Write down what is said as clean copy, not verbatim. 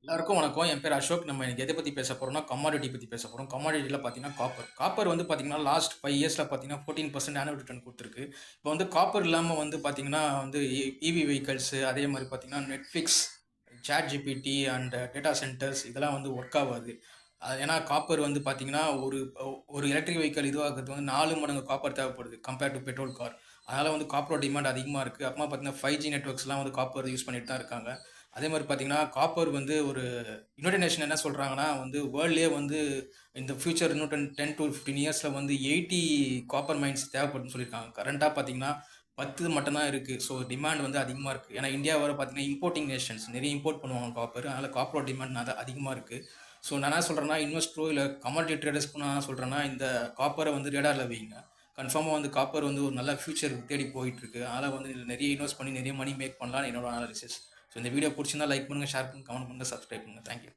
எல்லாருக்கும் வணக்கம். என் பேர் அசோக். நம்ம இன்னைக்கு எதை பத்தி பேச போறோம்னா, கமாடிட்டி பத்தி பேச போறோம். கமாடிட்டில பார்த்தீங்கன்னா, காப்பர். காப்பர் வந்து பார்த்தீங்கன்னா, லாஸ்ட் 5 இயர்ஸ்ல பார்த்தீங்கன்னா, 14% ஆனுவல் ரிட்டர்ன் குடுத்திருக்கு. இப்போ வந்து காப்பர் இல்லாம வந்து பார்த்தீங்கன்னா, வந்து ஈவி வெஹிக்கிள்ஸ் அதே மாரி பார்த்தீங்கன்னா, Netflix, ChatGPT and data centres இதெல்லாம் வந்து ஒர்க் ஆவாது. ஏன்னா காப்பர் வந்து பார்த்தீங்கன்னா, ஒரு எலக்ட்ரிக் வெஹிக்கிள் இதுவாகுறது வந்து 4 மடங்கு காப்பர் தேவைப்படுது கம்பேர் டூ பெட்ரோல் கார். அதனால வந்து காப்பரோட டிமாண்ட் அதிகமா இருக்கு. அப்புறமா பார்த்தீங்கன்னா, 5G நெட்வொர்க்ஸ்லாம் வந்து காப்பர் யூஸ் பண்ணிட்டு தான் இருக்காங்க. அதே மாரி பார்த்தீங்கன்னா, காப்பர் வந்து ஒரு யுனைட்டட் நேஷன் என்ன சொல்றாங்கன்னா, வந்து வேர்ல்ட்லயே வந்து இந்த ஃபியூச்சர் இன்னும் 10 டூ 15 இயர்ஸ்ல வந்து 80 காப்பர் மைன்ஸ் தேவைப்படும்னு சொல்லியிருக்காங்க. கரண்ட்டா பார்த்தீங்கன்னா, 10 மட்டும் தான் இருக்கு. ஸோ டிமாண்ட் வந்து அதிகமா இருக்கு. ஏன்னா இந்தியா வேற பார்த்தீங்கன்னா, இம்போர்ட்டிங் நேஷன்ஸ் நிறைய இம்போர்ட் பண்ணுவாங்க காப்பர். அதனால காப்பரோட டிமாண்ட் அதிகமா இருக்கு. ஸோ நான் என்ன சொல்றேன்னா, இன்வெஸ்டரோ இல்ல கமாடிட்டி ட்ரேடர்ஸ்க்கு நான் என்ன சொல்றேன்னா, இந்த காப்பர வந்து ரேடார்ல வைங்க. கன்ஃபார்மா வந்து காப்பர் வந்து ஒரு நல்ல ஃபியூச்சர் தேடி போயிட்டு இருக்கு. அதனால வந்து இதுல நிறைய இன்வெஸ்ட் பண்ணி நிறைய மணி மேக் பண்ணலாம்னு என்னோட அனாலிசிஸ். ஸோ இந்த வீடியோ பிடிச்சிருந்தா லைக் பண்ணுங்க, ஷேர் பண்ணுங்க, கமெண்ட் பண்ணுங்க, சப்ஸ்கிரைப் பண்ணுங்க. தேங்க்யூ.